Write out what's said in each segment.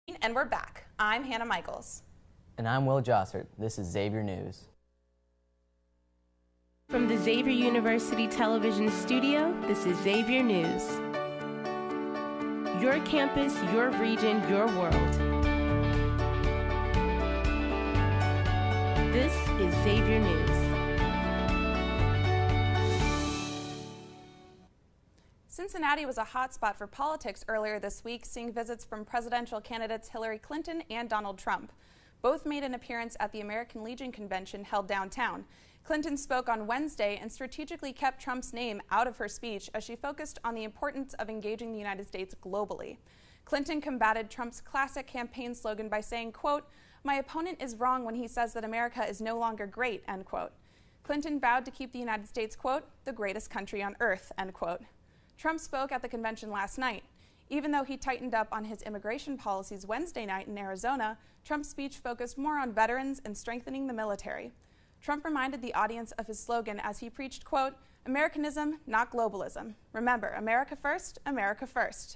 And we're back. I'm Hannah Michaels. And I'm Will Jossert. This is Xavier News. From the Xavier University Television Studio, this is Xavier News. Your campus, your region, your world. This is Xavier News. Cincinnati was a hotspot for politics earlier this week, seeing visits from presidential candidates Hillary Clinton and Donald Trump. Both made an appearance at the American Legion convention held downtown. Clinton spoke on Wednesday and strategically kept Trump's name out of her speech as she focused on the importance of engaging the United States globally. Clinton combated Trump's classic campaign slogan by saying, quote, "My opponent is wrong when he says that America is no longer great," end quote. Clinton vowed to keep the United States, quote, "the greatest country on earth," end quote. Trump spoke at the convention last night. Even though he tightened up on his immigration policies Wednesday night in Arizona, Trump's speech focused more on veterans and strengthening the military. Trump reminded the audience of his slogan as he preached, quote, "Americanism, not globalism. Remember, America first,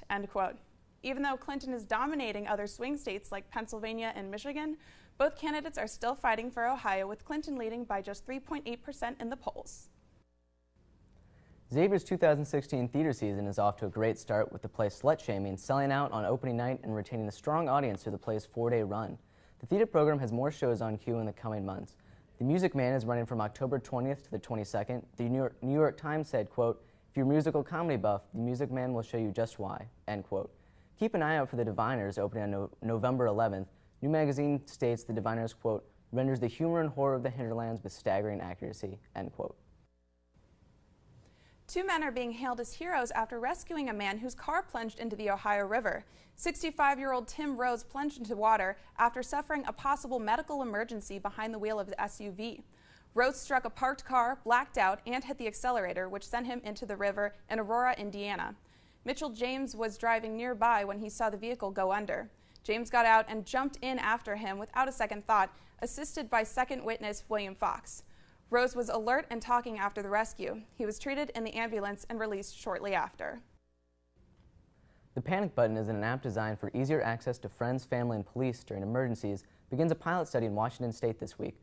end quote. Even though Clinton is dominating other swing states like Pennsylvania and Michigan, both candidates are still fighting for Ohio, with Clinton leading by just 3.8% in the polls. Xavier's 2016 theater season is off to a great start, with the play Slut Shaming selling out on opening night and retaining a strong audience through the play's 4-day run. The theater program has more shows on queue in the coming months. The Music Man is running from October 20th to the 22nd. The New York Times said, quote, "If you're a musical comedy buff, The Music Man will show you just why," end quote. Keep an eye out for The Diviners opening on November 11th. New Magazine states The Diviners, quote, "renders the humor and horror of the hinterlands with staggering accuracy," end quote. Two men are being hailed as heroes after rescuing a man whose car plunged into the Ohio River. 65-year-old Tim Rose plunged into water after suffering a possible medical emergency behind the wheel of the SUV. Rose struck a parked car, blacked out, and hit the accelerator, which sent him into the river in Aurora, Indiana. Mitchell James was driving nearby when he saw the vehicle go under. James got out and jumped in after him without a second thought, assisted by second witness William Fox. Rose was alert and talking after the rescue. He was treated in the ambulance and released shortly after. The Panic Button is an app designed for easier access to friends, family, and police during emergencies. Begins a pilot study in Washington State this week.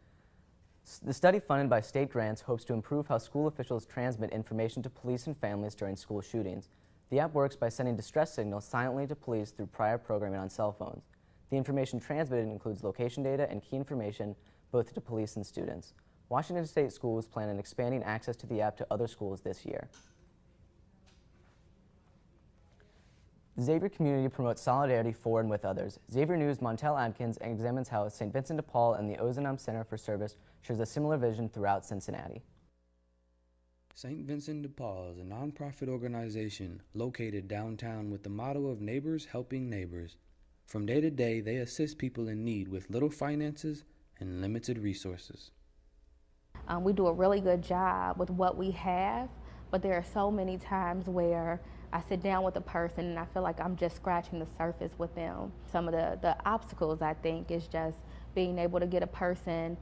The study, funded by state grants, hopes to improve how school officials transmit information to police and families during school shootings. The app works by sending distress signals silently to police through prior programming on cell phones. The information transmitted includes location data and key information both to police and students. Washington State schools plan on expanding access to the app to other schools this year. The Xavier community promotes solidarity for and with others. Xavier News' Montel Adkins examines how St. Vincent de Paul and the Ozanam Center for Service shares a similar vision throughout Cincinnati. St. Vincent de Paul is a nonprofit organization located downtown with the motto of neighbors helping neighbors. From day to day, they assist people in need with little finances and limited resources. We do a really good job with what we have, but there are so many times where I sit down with a person and I feel like I'm just scratching the surface with them. Some of the obstacles, I think, is just being able to get a person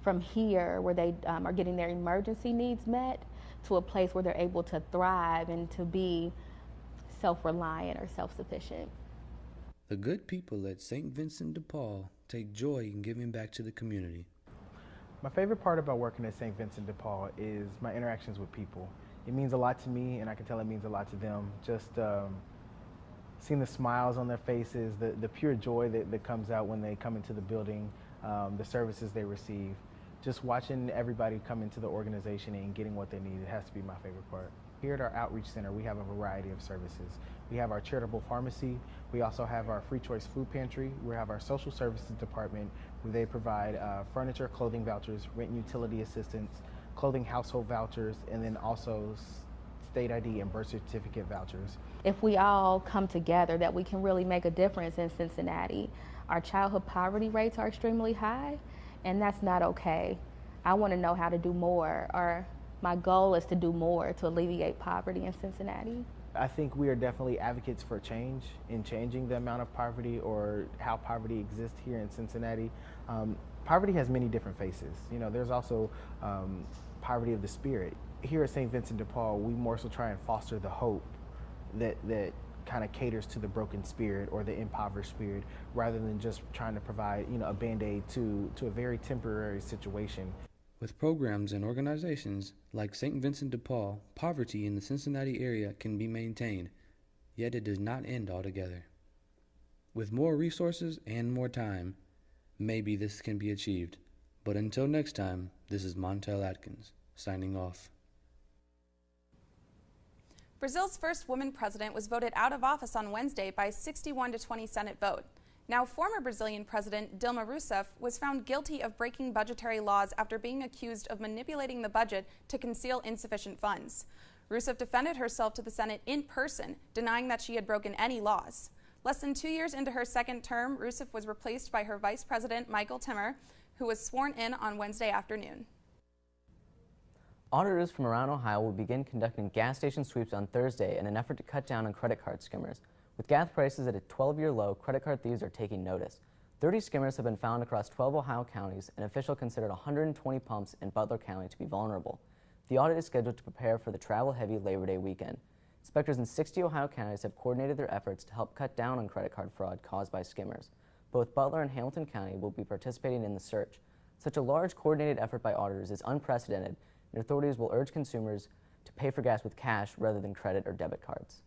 from here where they are getting their emergency needs met to a place where they're able to thrive and to be self-reliant or self-sufficient. The good people at St. Vincent de Paul take joy in giving back to the community. My favorite part about working at St. Vincent de Paul is my interactions with people. It means a lot to me, and I can tell it means a lot to them. Just seeing the smiles on their faces, the pure joy that comes out when they come into the building, the services they receive. Just watching everybody come into the organization and getting what they need, it has to be my favorite part. Here at our Outreach Center, we have a variety of services. We have our charitable pharmacy. We also have our free choice food pantry. We have our social services department, where they provide furniture, clothing vouchers, rent and utility assistance, clothing household vouchers, and then also state ID and birth certificate vouchers. If we all come together, that we can really make a difference in Cincinnati. Our childhood poverty rates are extremely high, and that's not okay. I want to know how to do more, or my goal is to do more to alleviate poverty in Cincinnati. I think we are definitely advocates for change in changing the amount of poverty or how poverty exists here in Cincinnati. Poverty has many different faces. You know, there's also poverty of the spirit. Here at St. Vincent de Paul, we more so try and foster the hope that kind of caters to the broken spirit or the impoverished spirit, rather than just trying to provide, a Band-Aid to a very temporary situation. With programs and organizations like St. Vincent de Paul, poverty in the Cincinnati area can be maintained, yet it does not end altogether. With more resources and more time, maybe this can be achieved. But until next time, this is Montel Atkins, signing off. Brazil's first woman president was voted out of office on Wednesday by a 61-20 Senate vote. Now, former Brazilian President Dilma Rousseff was found guilty of breaking budgetary laws after being accused of manipulating the budget to conceal insufficient funds. Rousseff defended herself to the Senate in person, denying that she had broken any laws. Less than 2 years into her second term, Rousseff was replaced by her vice president, Michael Timmer, who was sworn in on Wednesday afternoon. Auditors from around Ohio will begin conducting gas station sweeps on Thursday in an effort to cut down on credit card skimmers. With gas prices at a 12-year low, credit card thieves are taking notice. 30 skimmers have been found across 12 Ohio counties, and officials considered 120 pumps in Butler County to be vulnerable. The audit is scheduled to prepare for the travel-heavy Labor Day weekend. Inspectors in 60 Ohio counties have coordinated their efforts to help cut down on credit card fraud caused by skimmers. Both Butler and Hamilton County will be participating in the search. Such a large coordinated effort by auditors is unprecedented, and authorities will urge consumers to pay for gas with cash rather than credit or debit cards.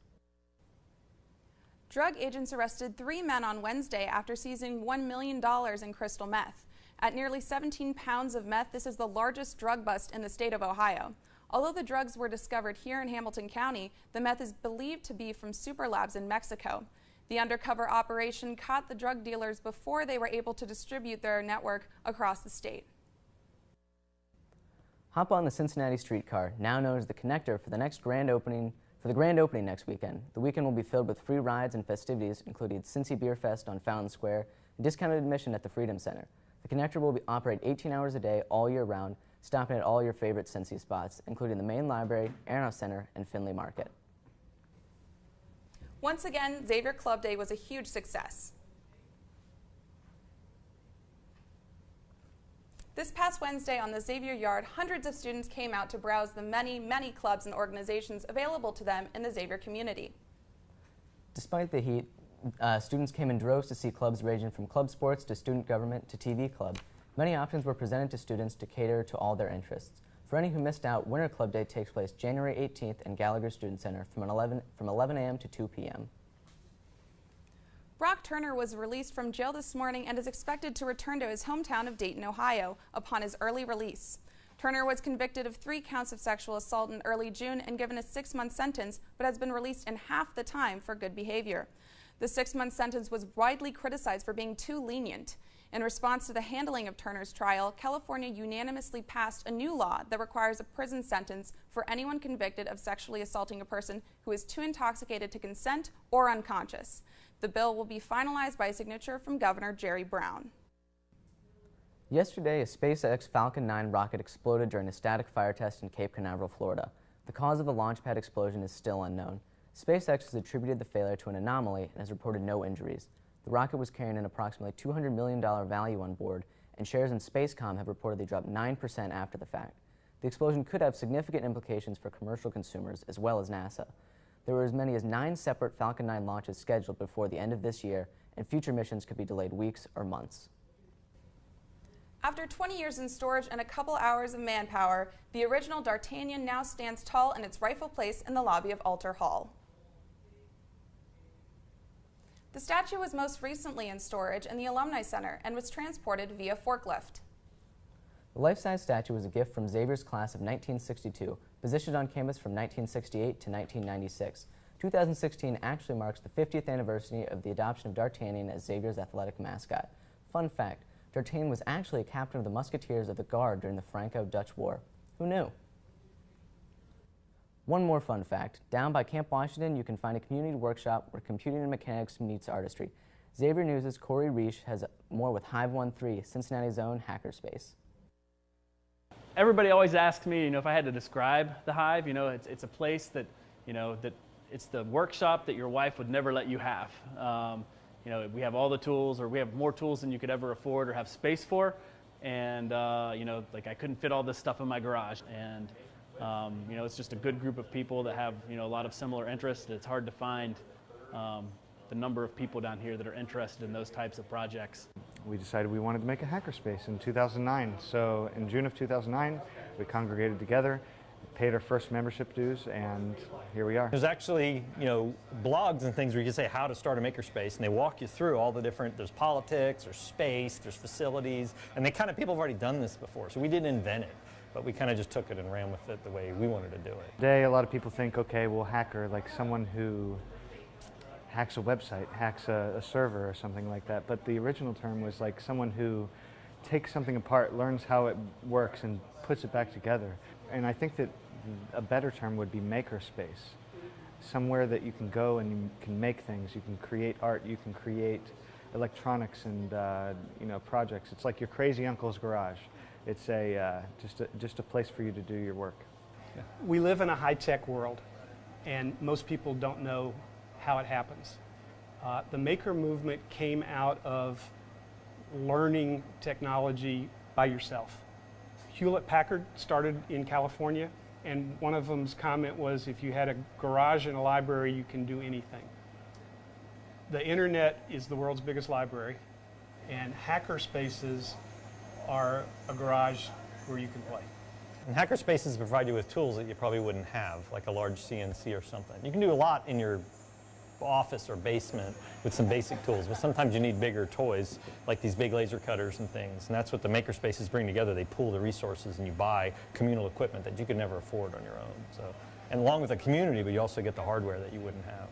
Drug agents arrested 3 men on Wednesday after seizing $1 million in crystal meth. At nearly 17 pounds of meth, this is the largest drug bust in the state of Ohio. Although the drugs were discovered here in Hamilton County, the meth is believed to be from super labs in Mexico. The undercover operation caught the drug dealers before they were able to distribute their network across the state. Hop on the Cincinnati streetcar, now known as the Connector, for the grand opening next weekend. The weekend will be filled with free rides and festivities, including Cincy Beer Fest on Fountain Square and discounted admission at the Freedom Center. The Connector will operate 18 hours a day all year round, stopping at all your favorite Cincy spots, including the main library, Aronoff Center, and Findlay Market. Once again, Xavier Club Day was a huge success. This past Wednesday on the Xavier Yard, hundreds of students came out to browse the many, many clubs and organizations available to them in the Xavier community. Despite the heat, students came in droves to see clubs ranging from club sports to student government to TV club. Many options were presented to students to cater to all their interests. For any who missed out, Winter Club Day takes place January 18th in Gallagher Student Center from 11 a.m. to 2 p.m. Brock Turner was released from jail this morning and is expected to return to his hometown of Dayton, Ohio, upon his early release. Turner was convicted of 3 counts of sexual assault in early June and given a 6-month sentence, but has been released in half the time for good behavior. The 6-month sentence was widely criticized for being too lenient. In response to the handling of Turner's trial, California unanimously passed a new law that requires a prison sentence for anyone convicted of sexually assaulting a person who is too intoxicated to consent or unconscious. The bill will be finalized by a signature from Governor Jerry Brown. Yesterday, a SpaceX Falcon 9 rocket exploded during a static fire test in Cape Canaveral, Florida. The cause of the launch pad explosion is still unknown. SpaceX has attributed the failure to an anomaly and has reported no injuries. The rocket was carrying an approximately $200 million value on board, and shares in Spacecom have reportedly dropped 9% after the fact. The explosion could have significant implications for commercial consumers as well as NASA. There were as many as 9 separate Falcon 9 launches scheduled before the end of this year, and future missions could be delayed weeks or months. After 20 years in storage and a couple hours of manpower, the original D'Artagnan now stands tall in its rightful place in the lobby of Alter Hall. The statue was most recently in storage in the Alumni Center and was transported via forklift. The life-size statue was a gift from Xavier's class of 1962, positioned on campus from 1968 to 1996. 2016 actually marks the 50th anniversary of the adoption of D'Artagnan as Xavier's athletic mascot. Fun fact, D'Artagnan was actually a captain of the Musketeers of the Guard during the Franco-Dutch War. Who knew? One more fun fact, down by Camp Washington you can find a community workshop where computing and mechanics meets artistry. Xavier News' Corey Reish has more with Hive 13, Cincinnati's own hackerspace. Everybody always asks me, if I had to describe the Hive, it's a place that, that it's the workshop that your wife would never let you have. We have all the tools, or we have more tools than you could ever afford or have space for, and I couldn't fit all this stuff in my garage. And it's just a good group of people that have a lot of similar interests. It's hard to find the number of people down here that are interested in those types of projects. We decided we wanted to make a hackerspace in 2009. So in June of 2009, we congregated together, paid our first membership dues, and here we are. There's actually, blogs and things where you can say how to start a makerspace, and they walk you through all the different, there's politics, there's space, there's facilities, and people have already done this before, so we didn't invent it, but we kind of just took it and ran with it the way we wanted to do it. Today, a lot of people think, okay, well, hacker, like someone who hacks a website, hacks a server or something like that, but the original term was like someone who takes something apart, learns how it works, and puts it back together. And I think that a better term would be makerspace, somewhere that you can go and you can make things, you can create art, you can create electronics and projects. It's like your crazy uncle's garage. It's just a place for you to do your work. Yeah. We live in a high-tech world, and most people don't know how it happens. The maker movement came out of learning technology by yourself. Hewlett-Packard started in California, and one of them's comment was, if you had a garage and a library, you can do anything. The internet is the world's biggest library, and hacker spaces are a garage where you can play. And hacker spaces provide you with tools that you probably wouldn't have, like a large CNC or something. You can do a lot in your office or basement with some basic tools, but sometimes you need bigger toys like these big laser cutters and things, and that's what the maker spaces bring together. They pool the resources and you buy communal equipment that you could never afford on your own. So, and along with the community, but you also get the hardware that you wouldn't have.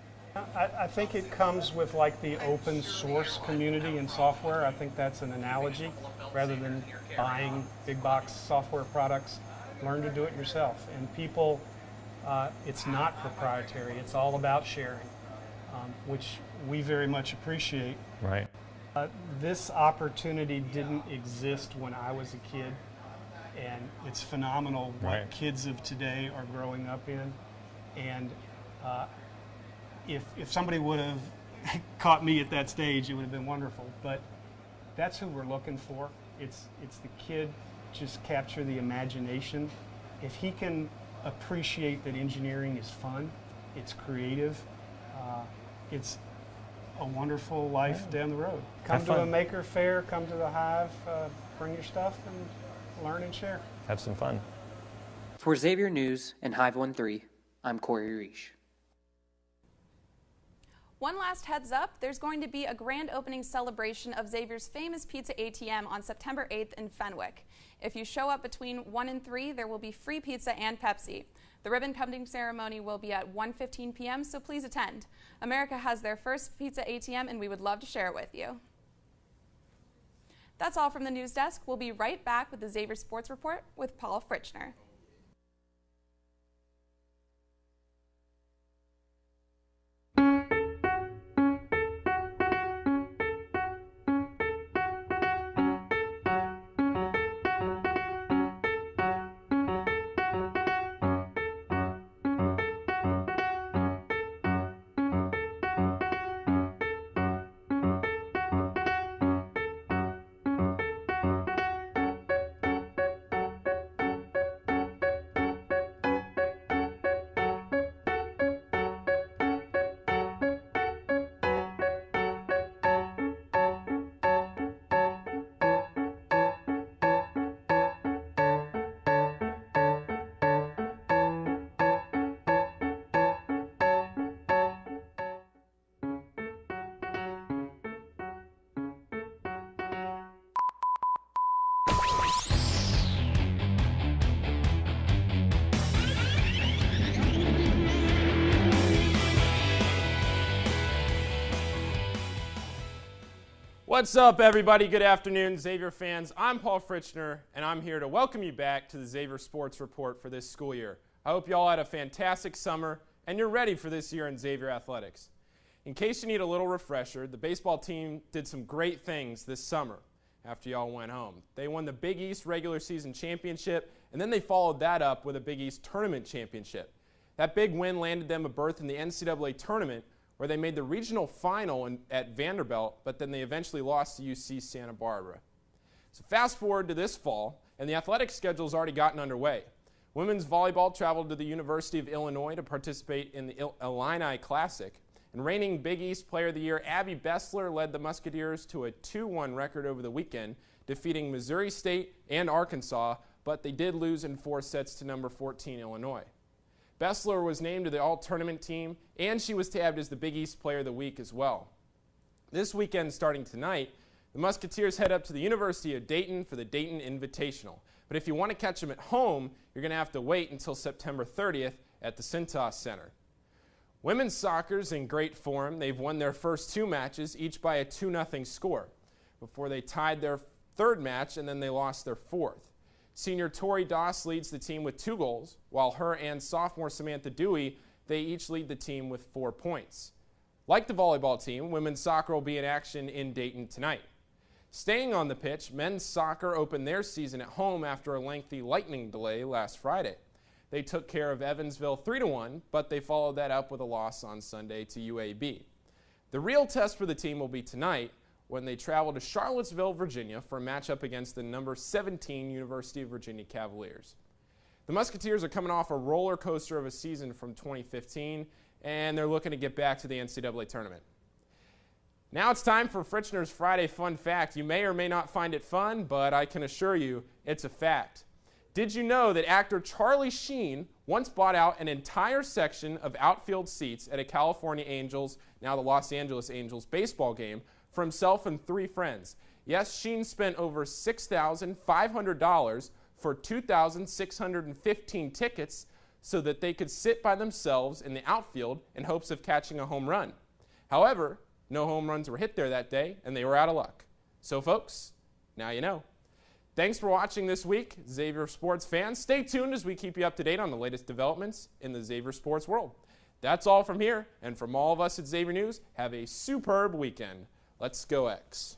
I think it comes with like the open source community in software. I think that's an analogy. Rather than buying big box software products, learn to do it yourself. And people, it's not proprietary, it's all about sharing. Which we very much appreciate. Right. This opportunity didn't exist when I was a kid, and it's phenomenal what kids of today are growing up in. And if somebody would have caught me at that stage, it would have been wonderful. But that's who we're looking for. It's the kid, just capture the imagination. If he can appreciate that engineering is fun, it's creative, it's a wonderful life down the road. Come to a maker fair, come to the Hive, bring your stuff and learn and share. Have some fun. For Xavier News and Hive 13, I'm Corey Reish. One last heads up, there's going to be a grand opening celebration of Xavier's famous pizza ATM on September 8th in Fenwick. If you show up between 1 and 3, there will be free pizza and Pepsi. The ribbon cutting ceremony will be at 1:15 p.m., so please attend. America has their first pizza ATM, and we would love to share it with you. That's all from the news desk. We'll be right back with the Xavier Sports Report with Paul Fritschner. What's up, everybody? Good afternoon, Xavier fans. I'm Paul Fritschner, and I'm here to welcome you back to the Xavier Sports Report for this school year. I hope you all had a fantastic summer, and you're ready for this year in Xavier athletics. In case you need a little refresher, the baseball team did some great things this summer after y'all went home. They won the Big East regular season championship, and then they followed that up with a Big East tournament championship. That big win landed them a berth in the NCAA tournament, where they made the regional final at Vanderbilt, but then they eventually lost to UC Santa Barbara. So fast forward to this fall, and the athletic schedule's already gotten underway. Women's volleyball traveled to the University of Illinois to participate in the Illini Classic, And reigning Big East Player of the Year Abby Bessler led the Musketeers to a 2-1 record over the weekend, defeating Missouri State and Arkansas, but they did lose in 4 sets to number 14 Illinois. Bessler was named to the All-Tournament team, and she was tabbed as the Big East Player of the Week as well. This weekend, starting tonight, the Musketeers head up to the University of Dayton for the Dayton Invitational. But if you want to catch them at home, you're going to have to wait until September 30th at the Cintas Center. Women's soccer's in great form. They've won their first 2 matches, each by a 2-0 score, before they tied their 3rd match and then they lost their 4th. Senior Tori Doss leads the team with 2 goals, while her and sophomore Samantha Dewey, they each lead the team with 4 points. Like the volleyball team, women's soccer will be in action in Dayton tonight. Staying on the pitch, men's soccer opened their season at home after a lengthy lightning delay last Friday. They took care of Evansville 3-1, but they followed that up with a loss on Sunday to UAB. The real test for the team will be tonight when they travel to Charlottesville, Virginia for a matchup against the number 17 University of Virginia Cavaliers. The Musketeers are coming off a roller coaster of a season from 2015, and they're looking to get back to the NCAA tournament. Now it's time for Fritchner's Friday Fun Fact. You may or may not find it fun, but I can assure you it's a fact. Did you know that actor Charlie Sheen once bought out an entire section of outfield seats at a California Angels, now the Los Angeles Angels, baseball game for himself and 3 friends? Yes, Sheen spent over $6,500 for 2,615 tickets so that they could sit by themselves in the outfield in hopes of catching a home run. However, no home runs were hit there that day, and they were out of luck. So, folks, now you know. Thanks for watching this week, Xavier Sports fans. Stay tuned as we keep you up to date on the latest developments in the Xavier Sports world. That's all from here, and from all of us at Xavier News, have a superb weekend. Let's go X.